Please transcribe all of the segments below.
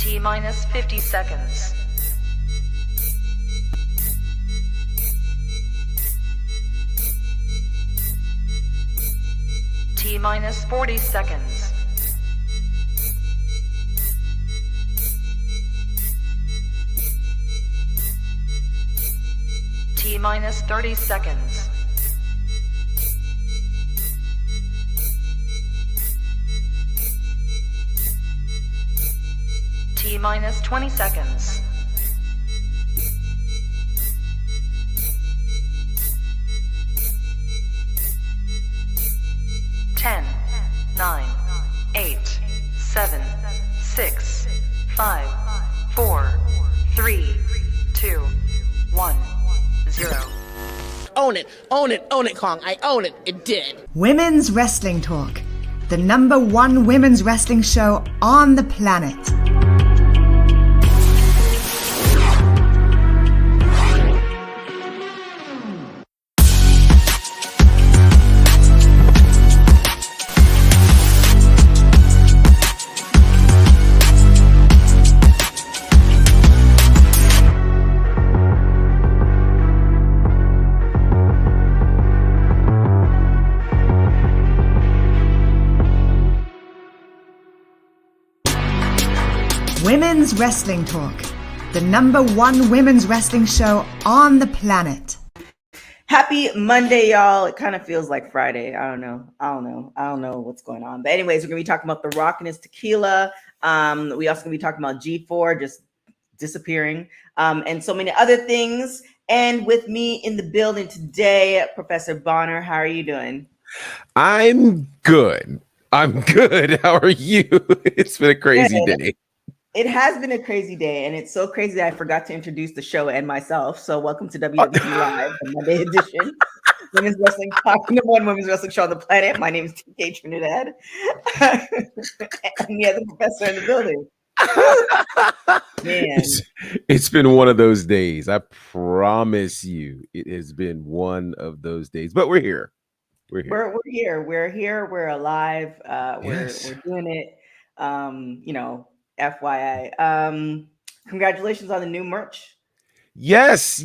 T minus 50 seconds. T minus 40 seconds. T minus 30 seconds. T minus 20 seconds. Ten, 9, 8, 7, 6, 5, 4, 3, 2, 1, 0. Own it, own it, own it, Kong. I own it. It did. Women's Wrestling Talk, the #1 women's wrestling show on the planet. Women's Wrestling Talk, the #1 women's wrestling show on the planet. Happy Monday, y'all. It kind of feels like Friday. I don't know what's going on. But anyways, we're going to be talking about The Rock and his tequila. We also going to be talking about G4 just disappearing and so many other things. And with me in the building today, Professor Bonner. How are you doing? I'm good. How are you? It's been a crazy day. It has been a crazy day, and it's so crazy that I forgot to introduce the show and myself. So welcome to WWT Live, the Monday edition. Women's Wrestling Talk, #1 women's wrestling show on the planet. My name is TK Trinidad. And yeah, the professor in the building. Man. It's been one of those days. I promise you, it has been one of those days. But we're here. We're here. We're here. We're alive. We're doing it. FYI. Congratulations on the new merch. Yes.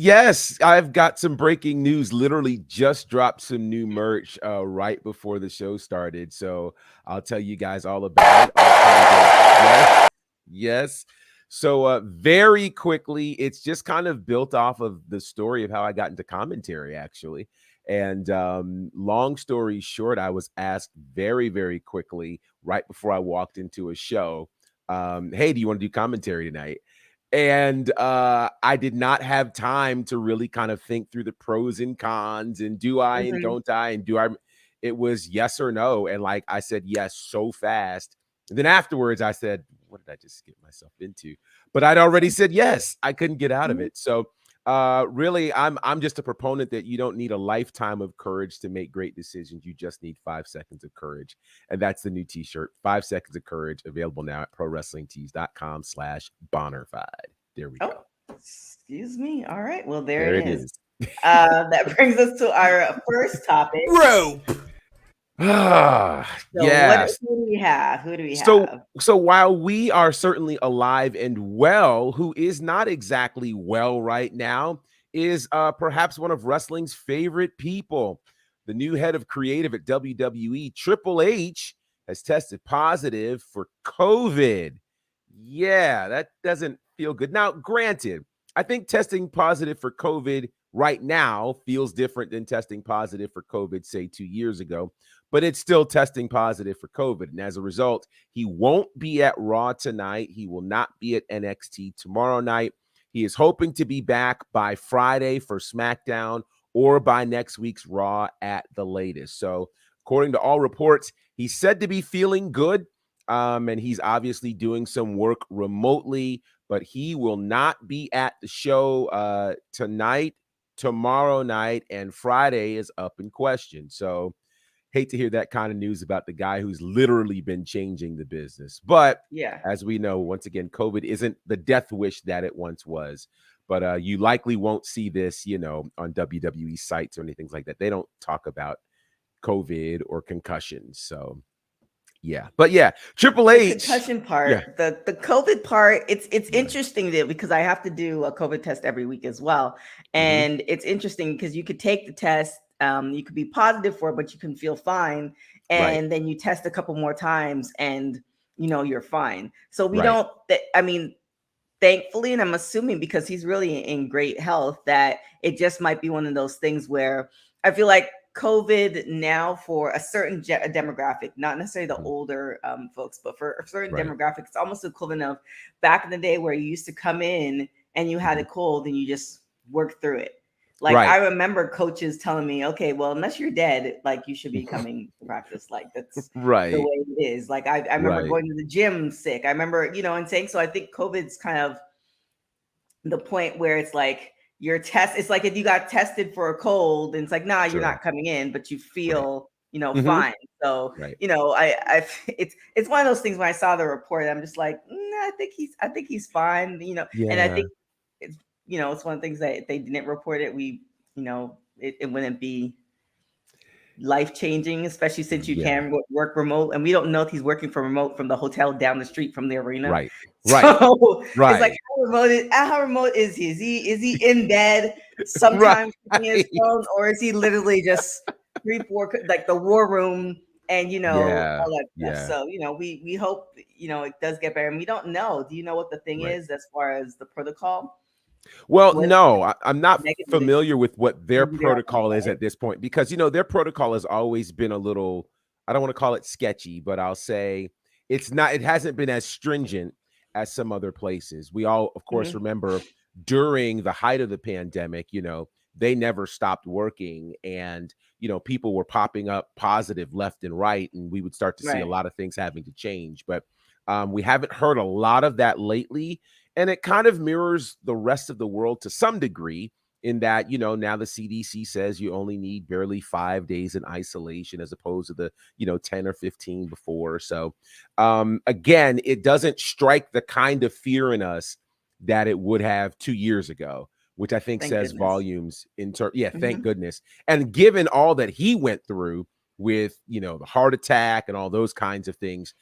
I've got some breaking news. Literally just dropped some new merch right before the show started. So I'll tell you guys all about it. Yes. So very quickly, it's just kind of built off of the story of how I got into commentary, actually. And long story short, I was asked very, very quickly right before I walked into a show, hey, do you want to do commentary tonight? And I did not have time to really kind of think through the pros and cons and do I and don't I and do I. It was yes or no. And like I said yes so fast. And then afterwards I said, what did I just get myself into? But I'd already said yes. I couldn't get out of it. So really, I'm just a proponent that you don't need a lifetime of courage to make great decisions. You just need 5 seconds of courage. And that's the new t-shirt, 5 seconds of courage, available now at prowrestlingtees.com/Bonnerfied. There we go. Excuse me. All right. Well, there it is. That brings us to our first topic. Rope. Yes. Who do we have? So while we are certainly alive and well, who is not exactly well right now is perhaps one of wrestling's favorite people. The new head of creative at WWE, Triple H, has tested positive for COVID. Yeah, that doesn't feel good. Now, granted, I think testing positive for COVID right now feels different than testing positive for COVID, say, 2 years ago. But it's still testing positive for COVID. And as a result, he won't be at Raw tonight. He will not be at NXT tomorrow night. He is hoping to be back by Friday for SmackDown or by next week's Raw at the latest. So according to all reports, he's said to be feeling good. And he's obviously doing some work remotely, but he will not be at the show tonight, tomorrow night, and Friday is up in question. So hate to hear that kind of news about the guy who's literally been changing the business. But yeah, as we know, once again, COVID isn't the death wish that it once was. But you likely won't see this, on WWE sites or anything like that. They don't talk about COVID or concussions. So, Yeah. But yeah, Triple The H. concussion Yeah. part, the COVID part, it's interesting that because I have to do a COVID test every week as well. And it's interesting because you could take the test, you could be positive for it, but you can feel fine. Right. And then you test a couple more times and you're fine. So we Right. don't, I mean, thankfully, and I'm assuming because he's really in great health, that it just might be one of those things where I feel like COVID now for a certain demographic, not necessarily the older folks, but for a certain Right. demographic, it's almost equivalent of back in the day where you used to come in and you had a cold and you just worked through it. Like Right. I remember coaches telling me, okay, well, unless you're dead, like you should be coming to practice. Like that's the Right. way it is. Like I remember Right. going to the gym sick. I remember, and saying, so I think COVID's kind of the point where it's like your test, it's like if you got tested for a cold and it's like, nah, you're Sure. not coming in, but you feel, Mhm. fine. So, Right. I it's one of those things when I saw the report, I'm just like, I think he's fine, and I Yeah. think it's, it's one of the things that if they didn't report it, it wouldn't be life-changing, especially since you Yeah. can work remote, and we don't know if he's working from remote from the hotel down the street from the arena. Right. So Right. it's like how remote is he? Is he in bed sometimes checking his phone, or is he literally just 3-4 like the war room and Yeah. all that stuff? Yeah. So we hope it does get better, and we don't know. Do you know what the thing Right. is as far as the protocol? Well, What no, I'm not negative- familiar with what their maybe they're on protocol the is at this point because their protocol has always been a little, I don't want to call it sketchy, but I'll say it hasn't been as stringent as some other places. We all, of course, remember during the height of the pandemic, they never stopped working and, people were popping up positive left and right, and we would start to see a Right. lot of things having to change. But we haven't heard a lot of that lately. And it kind of mirrors the rest of the world to some degree in that, now the CDC says you only need barely 5 days in isolation as opposed to the, 10 or 15 before. So again, it doesn't strike the kind of fear in us that it would have 2 years ago, which I think Thank says goodness. volumes thank goodness. And given all that he went through with, the heart attack and all those kinds of things,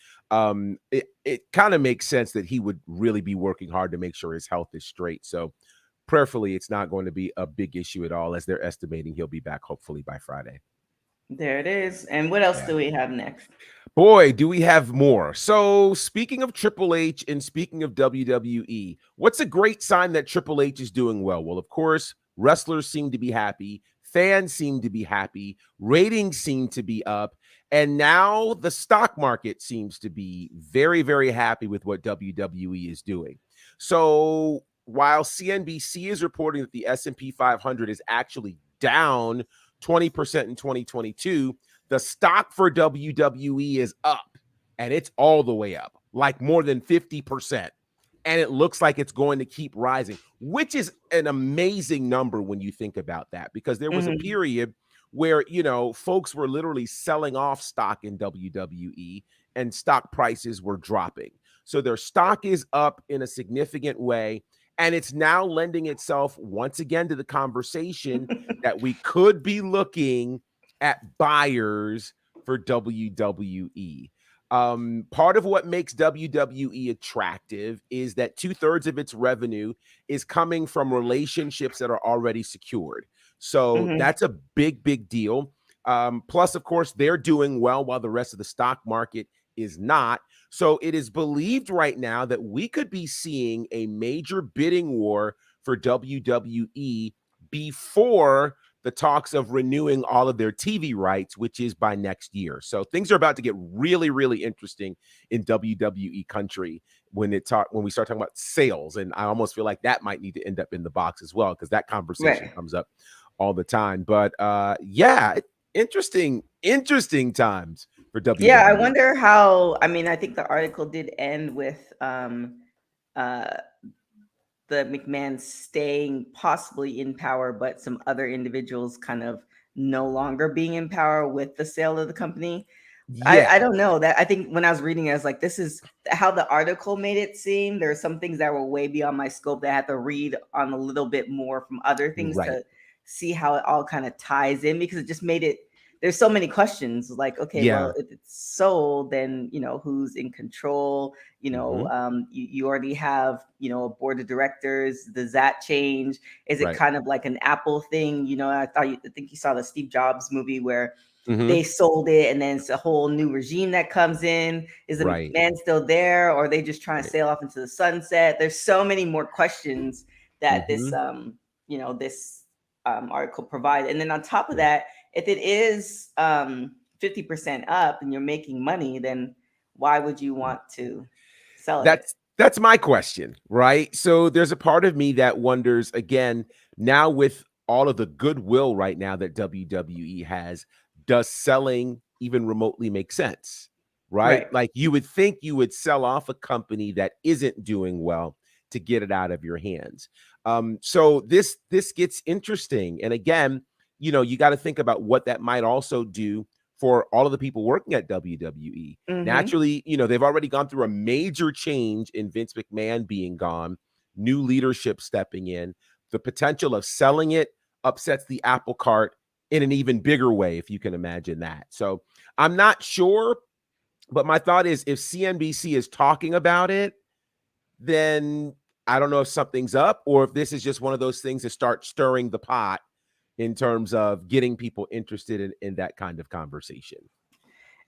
it kind of makes sense that he would really be working hard to make sure his health is straight. So prayerfully, it's not going to be a big issue at all, as they're estimating he'll be back hopefully by Friday. There it is. And what else do we have next? Boy, do we have more. So speaking of Triple H and speaking of WWE, what's a great sign that Triple H is doing well? Well, of course, wrestlers seem to be happy. Fans seem to be happy. Ratings seem to be up. And now the stock market seems to be very, very happy with what WWE is doing. So while CNBC is reporting that the S&P 500 is actually down 20% in 2022, the stock for WWE is up, and it's all the way up, like more than 50%. And it looks like it's going to keep rising, which is an amazing number when you think about that, because there was a period where, folks were literally selling off stock in WWE and stock prices were dropping. So their stock is up in a significant way. And it's now lending itself once again to the conversation that we could be looking at buyers for WWE. Part of what makes WWE attractive is that 2/3 of its revenue is coming from relationships that are already secured. So that's a big, big deal. Plus, of course, they're doing well while the rest of the stock market is not. So it is believed right now that we could be seeing a major bidding war for WWE before the talks of renewing all of their TV rights, which is by next year. So things are about to get really, really interesting in WWE country when we start talking about sales. And I almost feel like that might need to end up in the box as well, because that conversation comes up all the time. But interesting times for WWE. Yeah, I wonder how. I mean, I think the article did end with the McMahon staying possibly in power, but some other individuals kind of no longer being in power with the sale of the company. I don't know that. I think when I was reading it, I was like, this is how the article made it seem. There are some things that were way beyond my scope that I had to read on a little bit more from other things to see how it all kind of ties in, because it just made it, there's so many questions. Like, okay, Yeah. well, if it's sold, then who's in control? You already have a board of directors. Does that change? Is it Right. kind of like an Apple thing? I think you saw the Steve Jobs movie where Mhm. they sold it, and then it's a whole new regime that comes in. Is the Right. man still there, or are they just trying to Right. sail off into the sunset? There's so many more questions that this Mhm. article provided. And then on top of that, if it is 50% up and you're making money, then why would you want to sell it? That's my question, right? So there's a part of me that wonders, again, now with all of the goodwill right now that WWE has, does selling even remotely make sense? Right? Right. Like, you would think you would sell off a company that isn't doing well to get it out of your hands. So this gets interesting. And again, you got to think about what that might also do for all of the people working at WWE. Mm-hmm. Naturally, they've already gone through a major change in Vince McMahon being gone, new leadership stepping in. The potential of selling it upsets the apple cart in an even bigger way, if you can imagine that. So I'm not sure, but my thought is, if CNBC is talking about it, then I don't know if something's up, or if this is just one of those things that start stirring the pot in terms of getting people interested in that kind of conversation.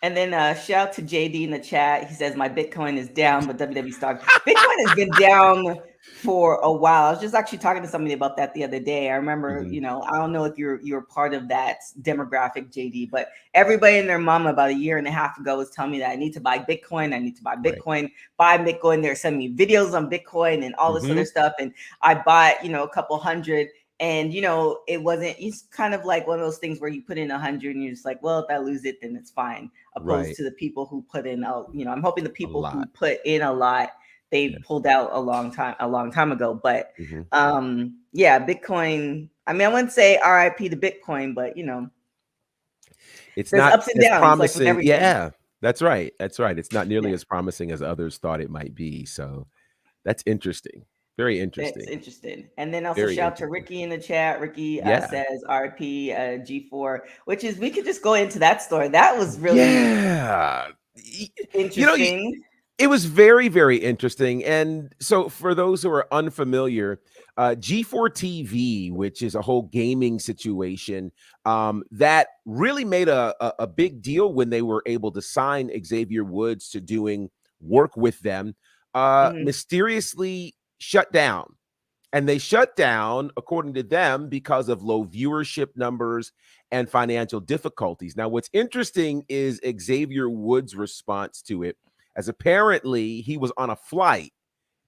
And then shout out to JD in the chat. He says, my Bitcoin is down, but WWE stock. Bitcoin has been down for a while. I was just actually talking to somebody about that the other day. I remember, Mhm. I don't know if you're part of that demographic, JD, but everybody and their mama about a year and a half ago was telling me that I need to buy Bitcoin. I need to buy Right. Bitcoin, buy Bitcoin. They're sending me videos on Bitcoin and all this other Mhm. stuff. And I bought, a couple hundred. And it wasn't. It's kind of like one of those things where you put in 100 and you're just like, well, if I lose it, then it's fine. Opposed Right. to the people who put in, I'm hoping the A people who lot. put in a lot, Yeah. they pulled out a long time ago. But Mhm. yeah, Bitcoin. I mean, I wouldn't say RIP to Bitcoin, but It's there's not ups and as downs, like with promising. everything. Yeah, that's right. That's right. It's not nearly Yeah. as promising as others thought it might be. So that's interesting. Very That's interesting. interesting. And then also Very shout out to interesting. Ricky in the chat. Ricky Yeah. says RP G4, which is, we could just go into that story. That was really Yeah. Y- You know, interesting. it was very, very interesting. And so, for those who are unfamiliar, G4 TV, which is a whole gaming situation, that really made a big deal when they were able to sign Xavier Woods to doing work with them, Mhm. mysteriously shut down. And they shut down, according to them, because of low viewership numbers and financial difficulties. Now, what's interesting is Xavier Woods' response to it, as apparently he was on a flight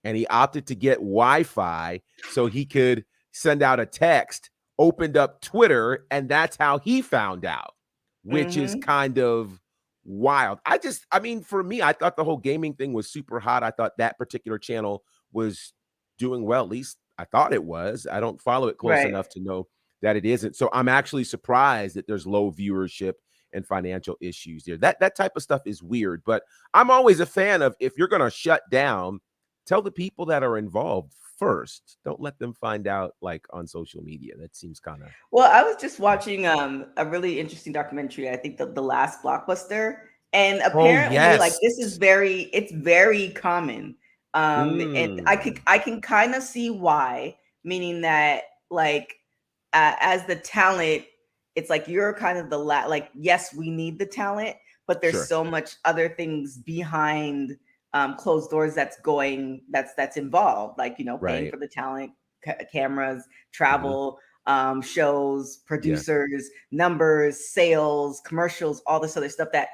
and he opted to get Wi-Fi so he could send out a text, opened up Twitter, and that's how he found out, which is Mhm. kind of wild. I mean, for me, I thought the whole gaming thing was super hot. I thought that particular channel was doing well. At least I thought it was. I don't follow it close Right. enough to know that it isn't. So I'm actually surprised that there's low viewership and financial issues there. That type of stuff is weird, but I'm always a fan of, if you're going to shut down, tell the people that are involved first. Don't let them find out like on social media. That seems kind of. Well, I was just watching a really interesting documentary. I think the last Blockbuster, and Oh, apparently, like, yes. it's very common. And Mm. I can kind of see why, meaning that, like, as the talent, it's like you're kind of like, yes, we need the talent, but there's Sure. so much other things behind closed doors that's involved, like, paying Right. for the talent, cameras, Mhm. travel, shows, Yeah. producers, numbers, sales, commercials, all this other stuff that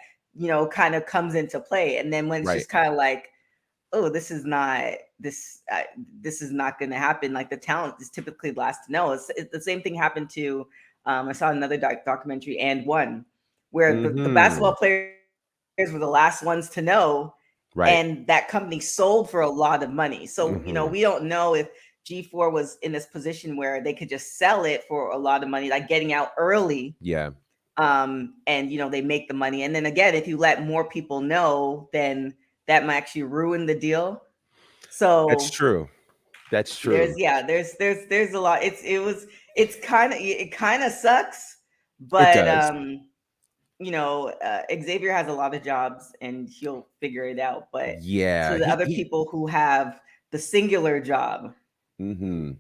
kind of comes into play. And then when it's Right. just kind of like, oh, this is not going to happen. Like, the talent is typically last to know. It's the same thing happened to. I saw another documentary, and one where the basketball Mhm. players were the last ones to know, Right. and that company sold for a lot of money. So Mhm. we don't know if G4 was in this position where they could just sell it for a lot of money, like getting out early, Yeah. and they make the money. And then again, if you let more people know, then that might actually ruin the deal. That's So true. That's there's true. yeah there's a lot. It's kind of sucks, It but does. Xavier has a lot of jobs and he'll figure it out. But to Yeah, the other people who have the singular job, mhm.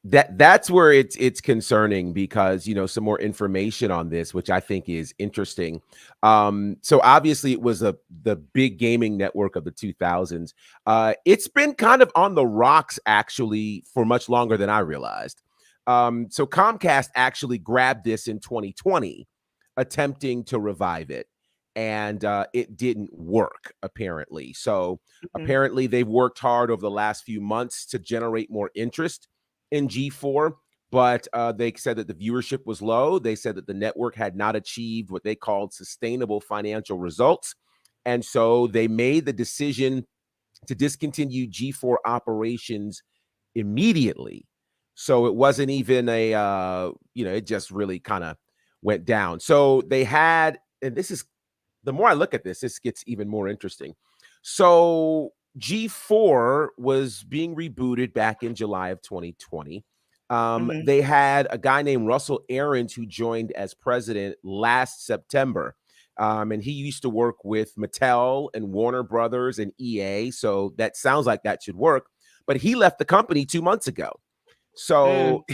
That's where it's concerning because some more information on this, which I think is interesting. So obviously it was the big gaming network of the 2000s. It's been kind of on the rocks actually for much longer than I realized. So Comcast actually grabbed this in 2020, attempting to revive it, and it didn't work apparently. So mhm. apparently they've worked hard over the last few months to generate more interest in G4, but they said that the viewership was low. They said that the network had not achieved what they called sustainable financial results. And so they made the decision to discontinue G4 operations immediately. So it wasn't even it just really kind of went down. So they had, and this is, the more I look at this, this gets even more interesting. So G4 was being rebooted back in July of 2020. Mhm. They had a guy named Russell Aarons who joined as president last September. And he used to work with Mattel and Warner Brothers and EA. So that sounds like that should work. But he left the company 2 months ago. Mm. So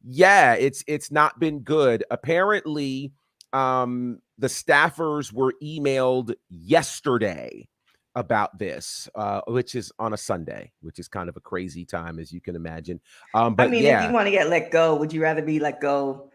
yeah, it's not been good. Apparently, the staffers were emailed yesterday about this, which is on a Sunday, which is kind of a crazy time, as you can imagine. I But mean, if you yeah, want to get let go, would you rather be let go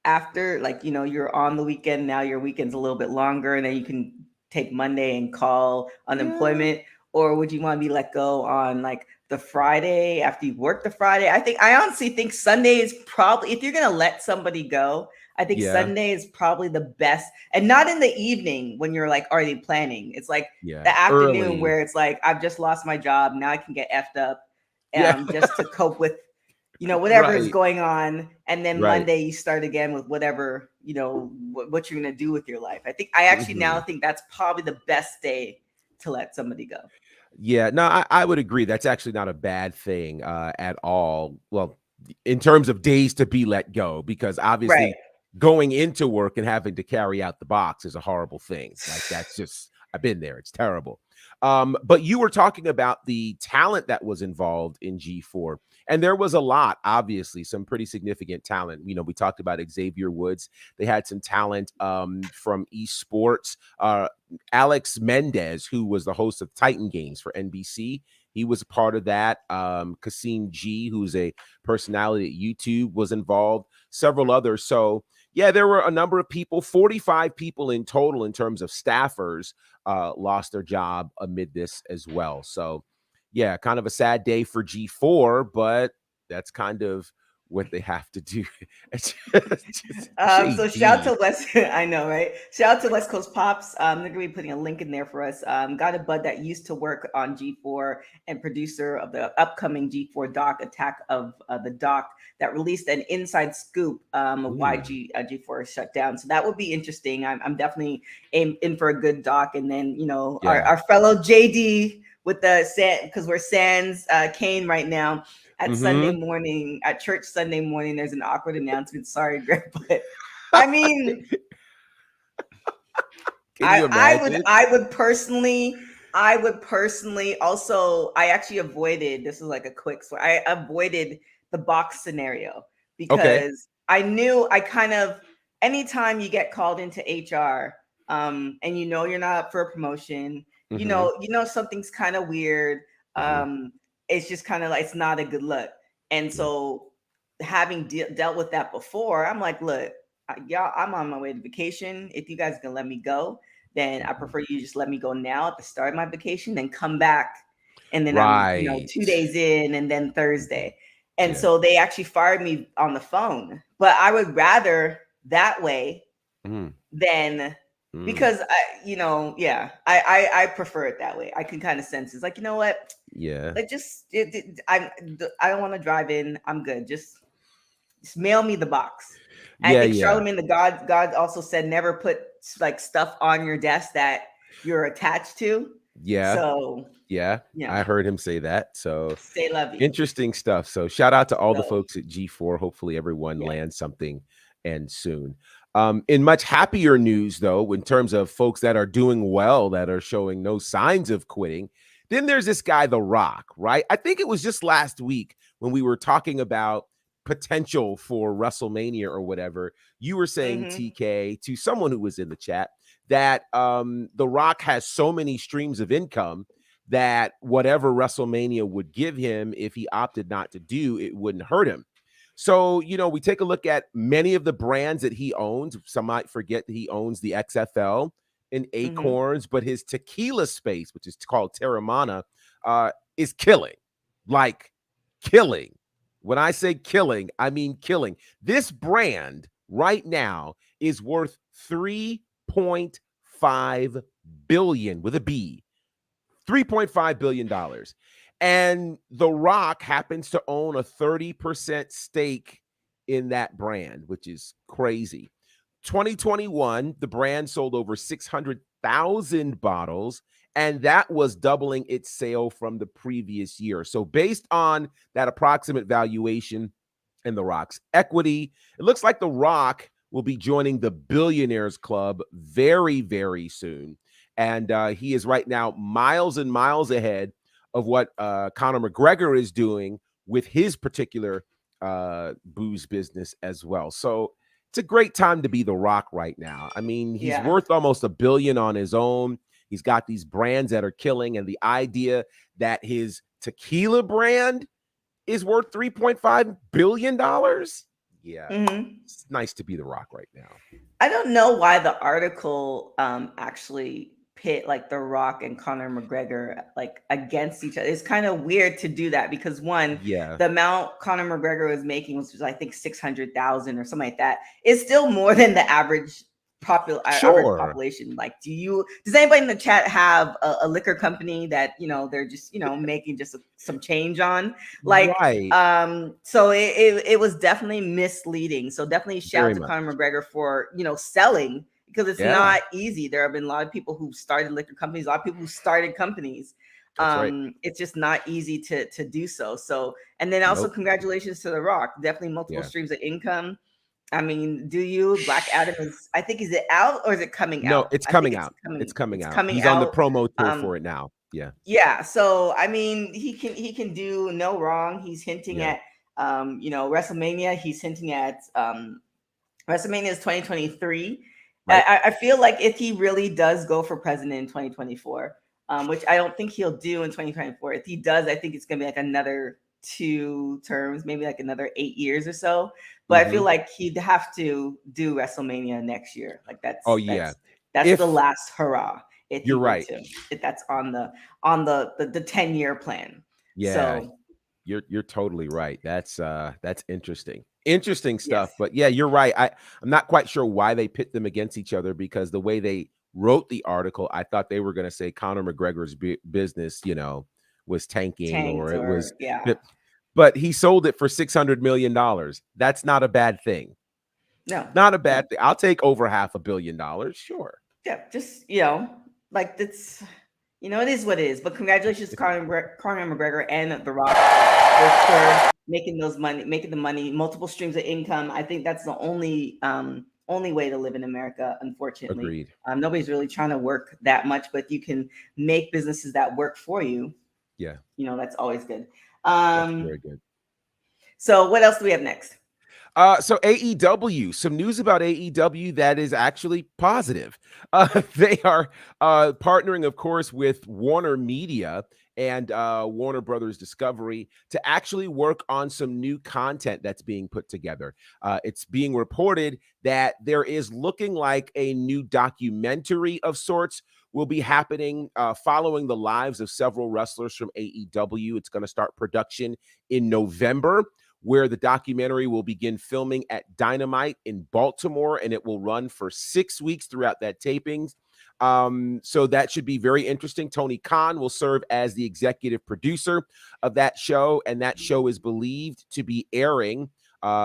after, like, you're on the weekend, now your weekend's a little bit longer, and then you can take Monday and call yeah, unemployment? Or would you want to be let go on like the Friday after you've worked the Friday? I honestly think Sunday is probably, if you're gonna let somebody go, I think yeah, Sunday is probably the best, and not in the evening when you're like already planning. It's like yeah, the afternoon early, where it's like, I've just lost my job, now I can get effed up, yeah, just to cope with whatever is right, going on, and then right. Monday you start again with whatever, what you're going to do with your life. I actually now Mhm. think that's probably the best day to let somebody go. Yeah, no, I would agree. That's actually not a bad thing at all. Well, in terms of days to be let go, because Right. obviously going into work and having to carry out the box is a horrible thing. Like that's just, I've been there. It's terrible. But you were talking about the talent that was involved in G4, and there was a lot, obviously, some pretty significant talent. We talked about Xavier Woods. They had some talent from esports. Alex Mendez, who was the host of Titan Games for NBC, he was a part of that. Kasim G, who's a personality at YouTube, was involved. Several others. So yeah, there were a number of people, 45 people in total in terms of staffers lost their job amid this as well. So yeah, kind of a sad day for G4, but that's kind of what they have to do. It's just So shout out JD. to West. I know, right? Shout out to West Coast Pops. They're gonna be putting a link in there for us. Got a bud that used to work on G4 and producer of the upcoming G4 doc, Attack of the Doc, that released an inside scoop of why Mm, G4 is shut down. So that would be interesting. I'm definitely in for a good doc. And then our, yeah. our fellow JD with the San, because we're Sans Kane right now. Hmm. At church Sunday morning, there's an awkward announcement. Sorry, Greg, but I mean, Can you imagine? I would personally also, I actually avoided, this is like a quick story. I avoided the box scenario Okay. because I knew I kind of, anytime you get called into HR, and you're not up for a promotion, Hmm. something's kind of weird. Hmm. It's just kind of like, it's not a good look. And Yeah. so having dealt with that before, I'm like, look, y'all, I'm on my way to vacation. If you guys can let me go, then I Mhm. prefer you just let me go now at the start of my vacation, then come back. And then I'm, Right. 2 days in and then Mhm. Thursday. And Yeah. so they actually fired me on the phone. But I would rather that way Mm, than, mm. because I prefer it that way. I can kind of sense it's like, you know what? Yeah. Like just I don't want to drive in. I'm good. Just mail me the box. I Yeah, think yeah. Charlemagne the God also said never put like stuff on your desk that you're attached to. Yeah. So, Yeah. I heard him say that. So stay lovey. interesting stuff. So shout out to all the So folks at G4. Hopefully everyone yeah. lands something and soon. In much happier news, though, in terms of folks that are doing well, that are showing no signs of quitting, then there's this guy, The Rock, right? I think it was just last week when we were talking about potential for WrestleMania or whatever. You were saying, TK, to someone who was in the chat, that The Rock has so many streams of income that whatever WrestleMania would give him, if he opted not to do, it wouldn't hurt him. So, we take a look at many of the brands that he owns. Some might forget that he owns the XFL and Acorns, but his tequila space, which is called Terramana, is killing. Like, killing. When I say killing, I mean killing. This brand right now is worth $3.5 billion with a B. $3.5 billion. And The Rock happens to own a 30% stake in that brand, which is crazy. 2021, the brand sold over 600,000 bottles, and that was doubling its sale from the previous year. So based on that approximate valuation and The Rock's equity, it looks like The Rock will be joining the Billionaires Club very, very soon. And he is right now miles and miles ahead of what Conor McGregor is doing with his particular booze business as well. So it's a great time to be The Rock right now. I mean, he's worth almost $1 billion on his own. He's got these brands that are killing. And the idea that his tequila brand is worth $3.5 billion. Yeah, it's nice to be The Rock right now. I don't know why the article actually pit like The Rock and Conor McGregor like against each other. It's kind of weird to do that because the amount Conor McGregor was making, which was I think 600,000 or something like that, is still more than the average average population. Like, does anybody in the chat have a liquor company that they're just making just some change on? Like, so it was definitely misleading. So definitely shout out to Conor McGregor for selling, because it's not easy. There have been a lot of people who started liquor companies, a lot of people who started companies. It's just not easy to do so. So, and then also congratulations to The Rock. Definitely multiple streams of income. I mean, Black Adam is it out or is it coming out? No, it's coming out. It's coming out. He's on the promo tour for it now. Yeah. So I mean, he can do no wrong. He's hinting at WrestleMania. He's hinting at WrestleMania is 2023. Right. I feel like if he really does go for president in 2024, which I don't think he'll do in 2024. If he does, I think it's gonna be like another 2 terms, maybe like another 8 years or so. But I feel like he'd have to do WrestleMania next year. Like that's the last hurrah. You're right. If that's on the 10-year plan. Yeah. So you're totally right. That's interesting. Interesting stuff. But yeah, you're right. I'm not quite sure why they pit them against each other, because the way they wrote the article, I thought they were going to say Conor McGregor's business, was tanking or it was but he sold it for $600 million. That's not a bad thing. No, not a bad thing. I'll take over $500 million. Sure. Yeah. Just, like it's, it is what it is, but congratulations to Conor McGregor and The Rock for making the money, multiple streams of income. I think that's the only way to live in America, unfortunately. Agreed. Nobody's really trying to work that much, but you can make businesses that work for you. Yeah. That's always good. That's very good. So what else do we have next? So AEW, some news about AEW that is actually positive. They are partnering, of course, with Warner Media and Warner Brothers Discovery to actually work on some new content that's being put together. It's being reported that there is looking like a new documentary of sorts will be happening following the lives of several wrestlers from AEW. It's going to start production in November, where the documentary will begin filming at Dynamite in Baltimore, and it will run for 6 weeks throughout that tapings. So that should be very interesting. Tony Khan will serve as the executive producer of that show, and that show is believed to be airing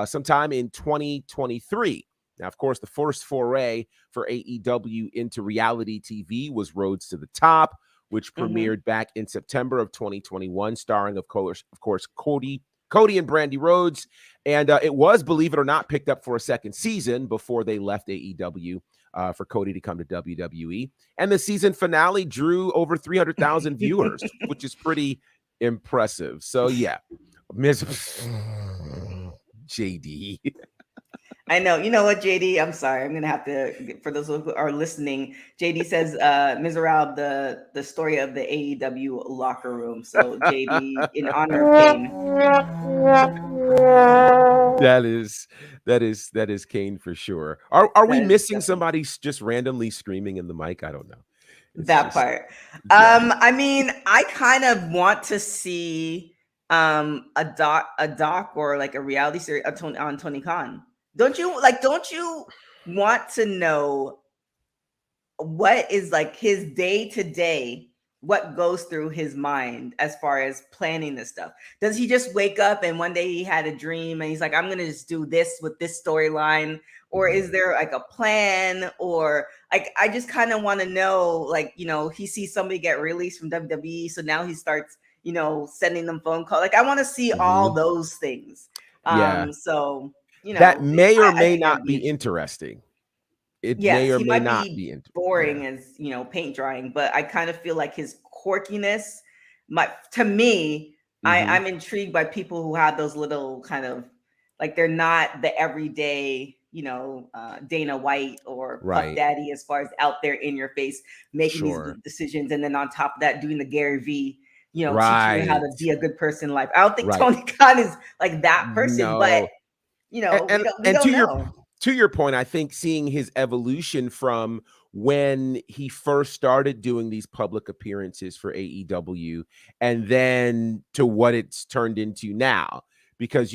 sometime in 2023. Now, of course, the first foray for AEW into reality TV was Roads to the Top, which premiered back in September of 2021, starring, of course, Cody Cody and Brandy Rhodes. And it was, believe it or not, picked up for a second season before they left AEW for Cody to come to WWE. And the season finale drew over 300,000 viewers, which is pretty impressive. So, yeah. JD. I know. You know what, JD? I'm sorry. I'm gonna have to, for those who are listening. JD says, "Miserable, the story of the AEW locker room." So, JD, in honor of Kane. That is Kane for sure. Are we missing Definitely somebody just randomly screaming in the mic? I don't know. It's that just, part. yeah. I mean, I kind of want to see a doc or like a reality series on Tony Khan. Don't you want to know what is like his day to day, what goes through his mind as far as planning this stuff? Does he just wake up and one day he had a dream and he's like, I'm gonna just do this with this storyline? Or is there like a plan? Or like, I just kind of want to know, like, he sees somebody get released from WWE, so now he starts, sending them phone calls. Like, I want to see all those things. Yeah. So That may or I may think that would not be be interesting. interesting. It may Yes, or he may might not be be interesting. boring Yeah. as, paint drying, but I kind of feel like his quirkiness to me, I'm intrigued by people who have those little kind of, like, they're not the everyday, Dana White or Puff Right. Daddy, as far as out there in your face, making these Sure. decisions. And then on top of that, doing the Gary V, teaching you how Right. to be a good person in life. I don't think Right. Tony Khan is like that person, but No. we And don't know. to your point, I think seeing his evolution from when he first started doing these public appearances for AEW and then to what it's turned into now, because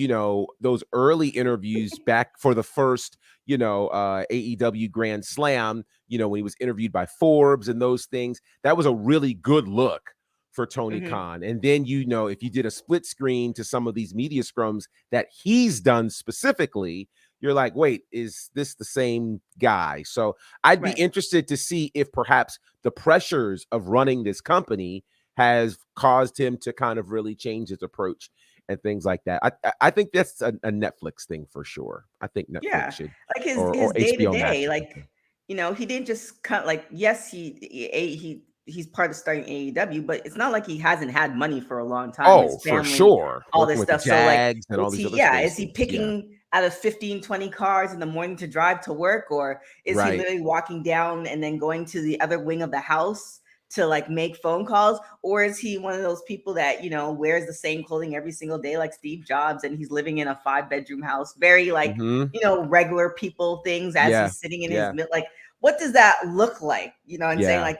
those early interviews back for the first AEW Grand Slam, when he was interviewed by Forbes and those things, that was a really good look for Tony Khan. And then if you did a split screen to some of these media scrums that he's done specifically, you're like, wait, is this the same guy? So I'd be Right. interested to see if perhaps the pressures of running this company has caused him to kind of really change his approach and things like that. I think that's a Netflix thing for sure. I think Netflix Yeah, should, like his or day to HBO Max. day, like, he didn't just cut, like, yes, he's part of starting AEW, but it's not like he hasn't had money for a long time. Oh, His for family, sure. all Working this with the stuff. So, like, Jags and all these other is he spaces. Yeah. picking out of 15, 20 cars in the morning to drive to work, or is he Right. literally walking down and then going to the other wing of the house to like make phone calls? Or is he one of those people that wears the same clothing every single day, like Steve Jobs, and he's living in a 5-bedroom house, very like regular people things, as Yeah. he's sitting in Yeah. his like, what does that look like? I'm saying, Yeah. like,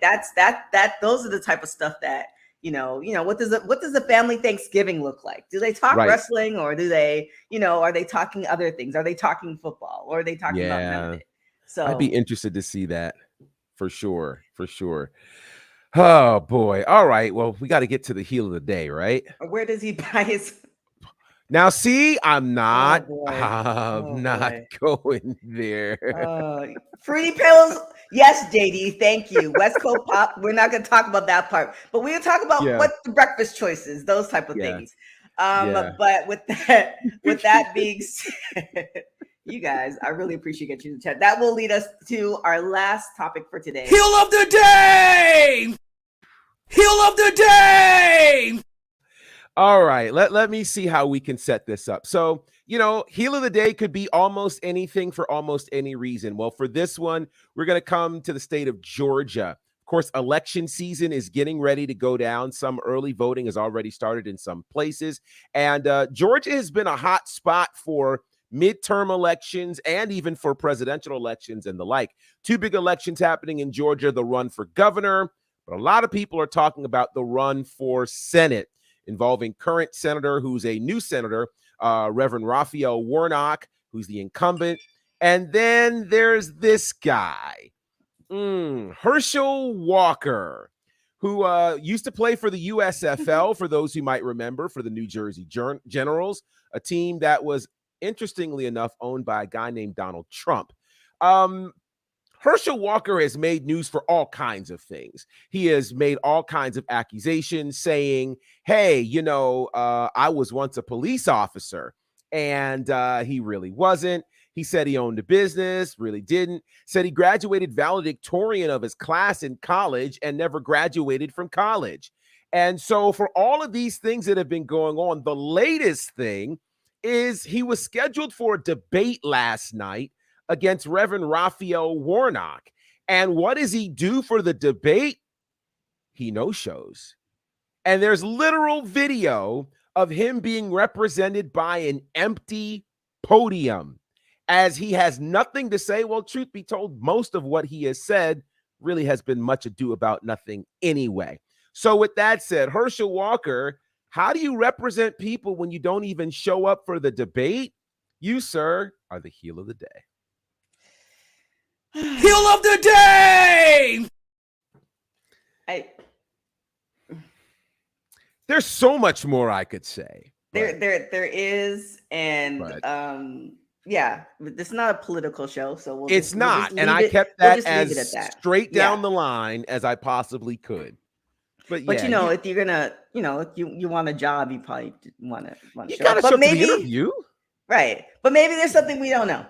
those are the type of stuff that what does the family Thanksgiving look like? Do they talk Right. wrestling, or do they, are they talking other things? Are they talking football, or are they talking about none of Yeah. it? So I'd be interested to see that for sure. For sure. Oh boy. All right. Well, we got to get to the heel of the day, right? where does he buy his? Now, see, I'm not boy. going there. Fruity Pills. Yes, JD. Thank you. West Coast Pop. We're not going to talk about that part, but we're going to talk about Yeah. what the breakfast choices, those type of Yeah. things. Yeah. But with that being said, you guys, I really appreciate you in the chat. That will lead us to our last topic for today. Heel of the day! Heel of the day! All right, let me see how we can set this up. So, heel of the day could be almost anything for almost any reason. Well, for this one, we're going to come to the state of Georgia. Of course, election season is getting ready to go down. Some early voting has already started in some places. And Georgia has been a hot spot for midterm elections and even for presidential elections and the like. Two big elections happening in Georgia, the run for governor, but a lot of people are talking about the run for Senate, involving current senator, who's a new senator, Reverend Raphael Warnock, who's the incumbent. And then there's this guy, Herschel Walker, who used to play for the USFL, for those who might remember, for the New Jersey Generals, a team that was, interestingly enough, owned by a guy named Donald Trump. Herschel Walker has made news for all kinds of things. He has made all kinds of accusations saying, hey, I was once a police officer, and he really wasn't. He said he owned a business, really didn't. Said he graduated valedictorian of his class in college and never graduated from college. And so for all of these things that have been going on, the latest thing is he was scheduled for a debate last night against Reverend Raphael Warnock. And what does he do for the debate? He no-shows. And there's literal video of him being represented by an empty podium as he has nothing to say. Well, truth be told, most of what he has said really has been much ado about nothing anyway. So with that said, Herschel Walker, how do you represent people when you don't even show up for the debate? You, sir, are the heel of the day. Heel of the day! There's so much more I could say. There is, and yeah, it's not a political show, so it's not, and I kept that as straight down the line as I possibly could. But if you're gonna, if you want a job, you probably want to show up. But maybe the interview, right? But maybe there's something we don't know.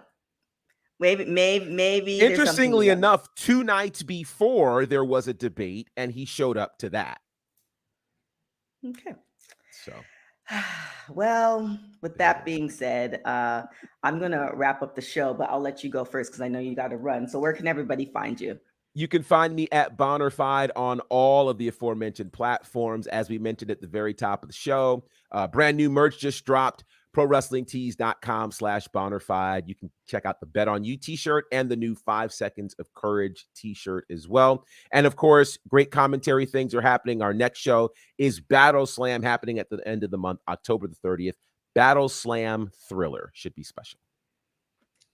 Maybe. Interestingly enough, 2 nights before there was a debate, and he showed up to that. Okay. So, well, with that being said, I'm gonna wrap up the show, but I'll let you go first because I know you got to run. So, where can everybody find you? You can find me at Bonnerfied on all of the aforementioned platforms. As we mentioned at the very top of the show, brand new merch just dropped. ProWrestlingTees.com/Bonnerfied. You can check out the Bet on You t-shirt and the new 5 Seconds of Courage t-shirt as well. And of course, great commentary things are happening. Our next show is Battle Slam, happening at the end of the month, October the 30th. Battle Slam Thriller should be special.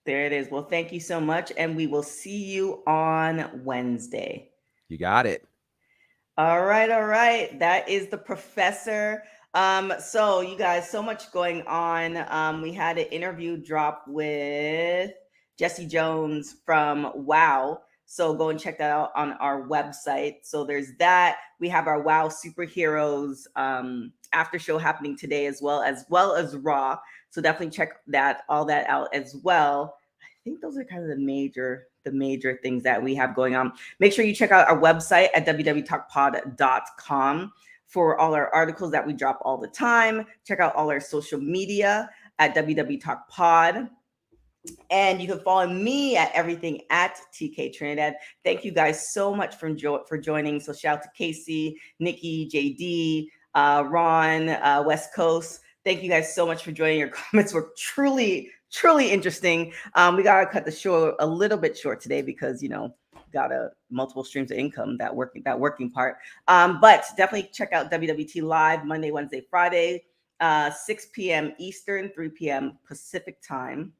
There it is. Well, thank you so much. And we will see you on Wednesday. You got it. All right. That is the professor. So you guys, so much going on. We had an interview drop with Jesse Jones from WOW. So go and check that out on our website. So there's that. We have our WOW Superheroes after show happening today as well as Raw. So definitely check all that out as well. I think those are kind of the major things that we have going on. Make sure you check out our website at www.talkpod.com for all our articles that we drop all the time. Check out all our social media at www.talkpod. And you can follow me at everything at TK Trinidad. Thank you guys so much for joining. So shout out to Casey, Nikki, JD, Ron, West Coast. Thank you guys so much for joining. Your comments were truly interesting. We got to cut the show a little bit short today because, got multiple streams of income, that working part. But definitely check out WWT Live Monday, Wednesday, Friday, 6 p.m. Eastern, 3 p.m. Pacific time.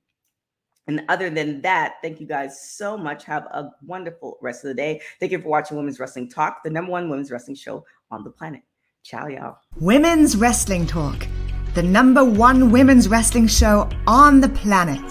And other than that, thank you guys so much. Have a wonderful rest of the day. Thank you for watching Women's Wrestling Talk, the #1 women's wrestling show on the planet. Ciao, y'all. Women's Wrestling Talk, the #1 women's wrestling show on the planet.